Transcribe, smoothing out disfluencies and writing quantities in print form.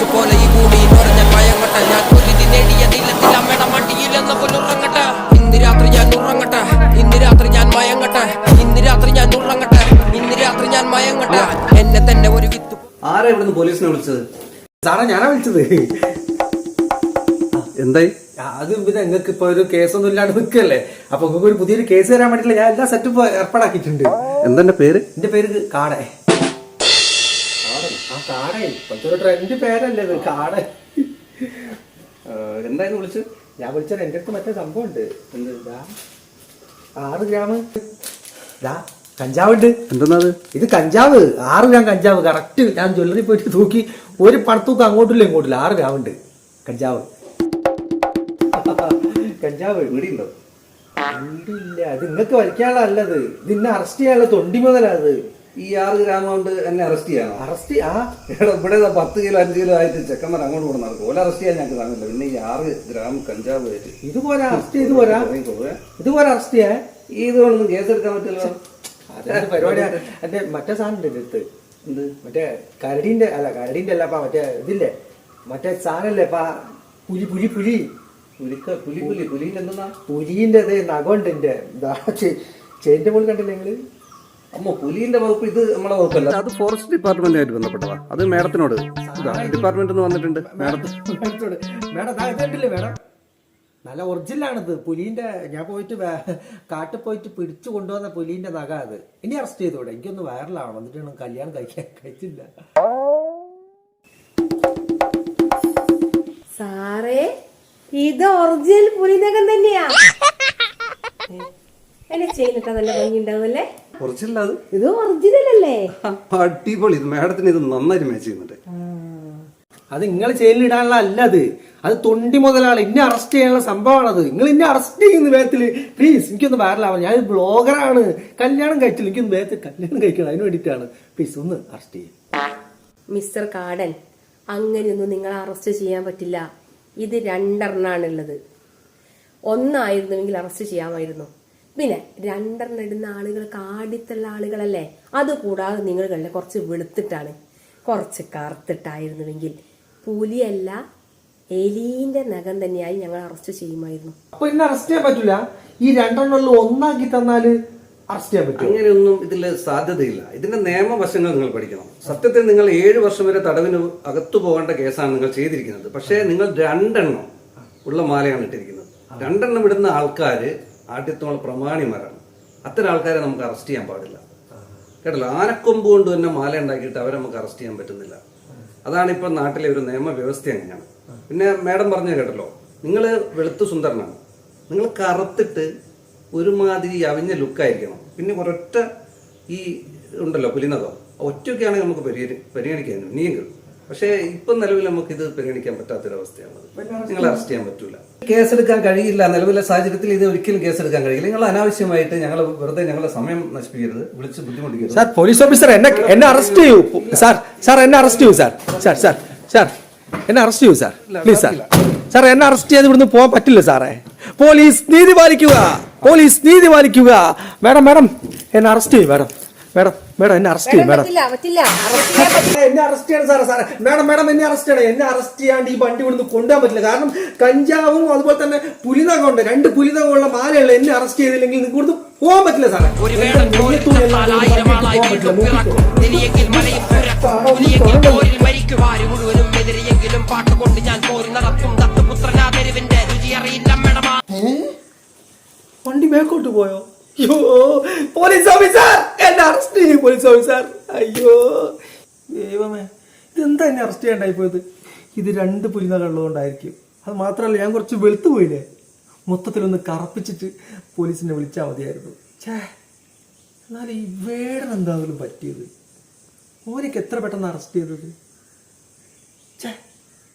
ആയുസ് പോലെ ഈ ഭൂമിയിൽ ഉറഞ്ഞ ഭയങ്ങട്ടെ. ഞാൻ പൊരുതി നേടിയ നിലത്തിൽ അമ്മയുടെ മടിയിലെന്ന പോലെ ഉറങ്ങട്ടെ. ഇന്ന് രാത്രി ഞാൻ ഉറങ്ങട്ടെ, ഇന്ന് രാത്രി ഞാൻ മയങ്ങട്ടെ, ഇന്ന് രാത്രി ഞാൻ ഉറങ്ങട്ടെ, ഇന്ന് രാത്രി ഞാൻ മയങ്ങട്ടെ. എന്നെ തന്നെ ഒരു വിത്ത്. ആരാ ഇവിടുന്ന് പോലീസിനെ വിളിച്ചത്? സാറാ ഞാനാ വിളിച്ചത്. എന്തായി? അത് പിന്നെ നിങ്ങൾക്ക് ഇപ്പൊ ഒരു കേസൊന്നും ഇല്ലാണ്ട് നിൽക്കല്ലേ, അപ്പൊ നിങ്ങൾക്ക് ഒരു പുതിയൊരു കേസ് തരാൻ വേണ്ടിയില്ല ഞാൻ എല്ലാ സെറ്റപ്പ് ഏർപ്പാടാക്കിയിട്ടുണ്ട്. എന്താ പേര്? എന്റെ പേര് കാട. ആ കാട ഇപ്പോഴത്തെ ഒരു ട്രെൻഡ് പേരല്ലേ ഇത്, കാട. എന്തായാലും വിളിച്ചത്? ഞാൻ വിളിച്ചത് എന്റെ അടുത്ത് മറ്റേ സംഭവം ഉണ്ട്. 6 ഗ്രാം കഞ്ചാവുണ്ട്. എന്താ ഇത്? കഞ്ചാവ് 6 ഗ്രാം കഞ്ചാവ് കറക്റ്റ്. ഞാൻ ജ്വല്ലറി പോയിട്ട് തൂക്കി ഒരു പണത്തൂക്കം അങ്ങോട്ടില്ല ഇങ്ങോട്ടില്ല. 6 ഗ്രാം ഉണ്ട് കഞ്ചാവ്. കഞ്ചാവ് വീടിയുണ്ടോ? വീടില്ല, അത് നിങ്ങൾക്ക് വലിക്കാനുള്ളതല്ലത്. ഇത് ഇന്നെ അറസ്റ്റ് ചെയ്യാനുള്ള തൊണ്ടി മുതലത്. ഈ 6 ഗ്രാം കൊണ്ട് എന്നെ അറസ്റ്റ് ചെയ്യണം? അറസ്റ്റ് ഇവിടെ 10 കിലോ 5 കിലോ ആയിട്ട് ചെക്കന്മാർ അങ്ങോട്ട് കൂടെ നടക്കും. ഓല അറസ്റ്റ് ചെയ്യാൻ ഞങ്ങൾക്ക് താങ്ങില്ല. പിന്നെ ഈ 6 ഗ്രാം കഞ്ചാവ് ആയിട്ട് ഇതുപോലെ അറസ്റ്റ് ചെയ്ത് പോരാ, ഇതുപോലെ അറസ്റ്റ് ചെയ്യാൻ ഇതുകൊണ്ടൊന്നും കേസെടുക്കാൻ പറ്റില്ല. അതൊരു പരിപാടിയാണ്. എന്റെ മറ്റേ സാധനം ഉണ്ട് എന്റെ അടുത്ത്. എന്ത്? മറ്റേ കരടിന്റെ അല്ല മറ്റേ ഇതില്ലേ, മറ്റേ സാധനല്ലേ പുലി പുലി പുലി പുലിന്റെ എന്താ? പുലിന്റെ നഖമുണ്ട് എന്റെ ചെയിന്റെ മുകളിൽ കണ്ടില്ലേ നിങ്ങള്? അമ്മ, പുലിന്റെ വകുപ്പ് ഇത് നമ്മളെ വകുപ്പല്ല. അത് ഫോറസ്റ്റ് ഡിപ്പാർട്ട്മെന്റുമായിട്ട് ബന്ധപ്പെട്ടതാ. അത് മേഡത്തിനോട് ഡിപ്പാർട്ട്മെന്റ് വന്നിട്ടുണ്ട്. മേഡം ഇതല്ലേ മേഡം, നല്ല ഒറിജിനലാണിത്. പുലിന്റെ ഞാൻ പോയിട്ട് കാട്ടിൽ പോയിട്ട് പിടിച്ചു കൊണ്ടുവന്ന പുലിന്റെ നഖ അത്. ഇനി അറസ്റ്റ് ചെയ്തോടെ, എനിക്കൊന്ന് വൈറലാണ്. വന്നിട്ട് കല്യാണം കഴിച്ചില്ല. സാറേ, ഇത് ഒറിജിനൽ പുലിനകം തന്നെയാ. എന്നെ ചെയ്യുന്നിട്ടാ നല്ല ഭംഗി ഉണ്ടാവുമല്ലേ? ഒറിജിനൽ? അത് ഇത് ഒറിജിനൽ അല്ലേ? അടിപൊളി. മേഡത്തിന് ഇത് നന്നായിട്ട് മാച്ച് ചെയ്യുന്നുണ്ട്. അത് നിങ്ങൾ ജയിലിലിടാനുള്ള അല്ല, അത് തൊണ്ടി മുതലാണ്. ഇന്നെ അറസ്റ്റ് ചെയ്യാനുള്ള സംഭവമാണത്. നിങ്ങൾ ഇന്നെ അറസ്റ്റ് ചെയ്യുന്ന വേഗത്തില് പ്ലീസ്. എനിക്കൊന്ന് വൈറലാവാൻ. ഞാൻ ബ്ലോഗറാണ്, കല്യാണം കഴിച്ചില്ല. എനിക്കൊന്ന് വേഗത്തിൽ കല്യാണം കഴിക്കണം, അതിന് വേണ്ടിയിട്ടാണ്. പ്ലീസ് ഒന്ന് അറസ്റ്റ് ചെയ്യും. മിസ്റ്റർ കാടൻ, അങ്ങനെയൊന്നും നിങ്ങളെ അറസ്റ്റ് ചെയ്യാൻ പറ്റില്ല. ഇത് 2 എണ്ണാണുള്ളത്. 1 ആയിരുന്നുവെങ്കിൽ അറസ്റ്റ് ചെയ്യാമായിരുന്നു. പിന്നെ 2 എണ്ണം ഇടുന്ന ആളുകൾ കാടിത്തുള്ള ആളുകളല്ലേ. അതുകൂടാതെ നിങ്ങൾ കണ്ട കുറച്ച് വെളുത്തിട്ടാണ്, കുറച്ച് കറുത്തിട്ടായിരുന്നുവെങ്കിൽ പുലിയല്ല എലീന്റെ നഖം തന്നെയായി ഞങ്ങൾ അറസ്റ്റ് ചെയ്യുമായിരുന്നു. അപ്പൊ എന്നെ അറസ്റ്റ് ചെയ്യാൻ പറ്റില്ല. ഈ 2 എണ്ണം ഒന്നാക്കി തന്നാല് അറസ്റ്റ് ചെയ്യാൻ പറ്റും? അങ്ങനെയൊന്നും ഇതിൽ സാധ്യതയില്ല. ഇതിന്റെ നിയമവശങ്ങൾ നിങ്ങൾ പഠിക്കണം. സത്യത്തിൽ നിങ്ങൾ 7 വർഷം വരെ തടവിന് അകത്തു പോകേണ്ട കേസാണ് നിങ്ങൾ ചെയ്തിരിക്കുന്നത്. പക്ഷേ നിങ്ങൾ 2 എണ്ണം ഉള്ള മാലയാണ് ഇട്ടിരിക്കുന്നത്. 2 എണ്ണം ഇടുന്ന ആൾക്കാര് ആദ്യത്തോളം പ്രമാണിമാരാണ്. അത്തരം ആൾക്കാരെ നമുക്ക് അറസ്റ്റ് ചെയ്യാൻ പാടില്ല. കേട്ടല്ലോ? ആനക്കൊമ്പ് കൊണ്ട് തന്നെ മാല ഉണ്ടാക്കിയിട്ട് അവരെ നമുക്ക് അറസ്റ്റ് ചെയ്യാൻ പറ്റുന്നില്ല. അതാണ് ഇപ്പൊ നാട്ടിലെ ഒരു നിയമവ്യവസ്ഥ അങ്ങനെയാണ്. പിന്നെ മാഡം പറഞ്ഞു കേട്ടല്ലോ, നിങ്ങൾ വെളുത്തു സുന്ദരനാണ്. നിങ്ങൾ കറുത്തിട്ട് ഒരുമാതിരി അവിഞ്ഞ ലുക്കായിരിക്കണം. പിന്നെ ഒരൊറ്റ ഈ ഉണ്ടല്ലോ പുലിനകം, ഒറ്റയ്ക്കാണെങ്കിൽ നമുക്ക് പരിഗണിക്കാൻ ഇനിയെങ്കിലും. പക്ഷേ ഇപ്പം നിലവിൽ നമുക്ക് ഇത് പരിഗണിക്കാൻ പറ്റാത്തൊരവസ്ഥയാണ്. നിങ്ങൾ അറസ്റ്റ് ചെയ്യാൻ പറ്റൂല. കേസെടുക്കാൻ കഴിയില്ല. നിലവിലെ സാഹചര്യത്തിൽ ഇത് ഒരിക്കലും കേസെടുക്കാൻ കഴിയില്ല. നിങ്ങൾ അനാവശ്യമായിട്ട് വെറുതെ ഞങ്ങളുടെ സമയം നശിപ്പിക്കരുത്, വിളിച്ച് ബുദ്ധിമുട്ടിക്കരുത്. സാർ, പോലീസ് ഓഫീസർ എന്നെ അറസ്റ്റ് ചെയ്യൂ. സാർ എന്നെ അറസ്റ്റ് ചെയ്യൂ. സാർ എന്നെ അറസ്റ്റ് ചെയ്യൂ സാർ, പ്ലീസ് സാർ എന്നെ അറസ്റ്റ് ചെയ്ത് ഇവിടുന്ന് പോകാൻ പറ്റില്ല സാറേ. പോലീസ് നീതി പാലിക്കുക. മാഡം എന്നെ അറസ്റ്റ് ചെയ്യും. മാഡം എന്നെ അറസ്റ്റ് ചെയ്യും. എന്നെ അറസ്റ്റ് ചെയ്യണം സാറേ. മാഡം എന്നെ അറസ്റ്റ് ചെയ്യണം. എന്നെ അറസ്റ്റ് ചെയ്യാണ്ട് ഈ വണ്ടി ഇവിടുന്ന് കൊണ്ടുപോകാൻ പറ്റില്ല. കാരണം കഞ്ചാവും അതുപോലെ തന്നെ പുലിനകമുണ്ട്, 2 പുലിനകമുള്ള മാലയുള്ള. എന്നെ അറസ്റ്റ് ചെയ്തില്ലെങ്കിൽ നിങ്ങൾക്ക് ഇവിടുന്ന് പോകാൻ പറ്റില്ല സാറേ. വണ്ടി മേക്കോട്ട് പോയോ? അയ്യോ പോലീസ് ഓഫീസർ, എന്നെ അറസ്റ്റ് ചെയ്യും പോലീസ് ഓഫീസർ. അയ്യോ ദൈവമേ, ഇതെന്താ എന്നെ അറസ്റ്റ് ചെയ്യണ്ടായി പോയത്? ഇത് 2 പുലിനകളുള്ളതുകൊണ്ടായിരിക്കും. അത് മാത്രമല്ല, ഞാൻ കുറച്ച് വെളുത്തു പോയില്ലേ. മൊത്തത്തിലൊന്ന് കറപ്പിച്ചിട്ട് പോലീസിനെ വിളിച്ചാൽ മതിയായിരുന്നു. എന്നാലും ഈ വേടൻ എന്തായാലും പറ്റിയത്? ഓനക്ക് എത്ര പെട്ടെന്ന് അറസ്റ്റ് ചെയ്തത്?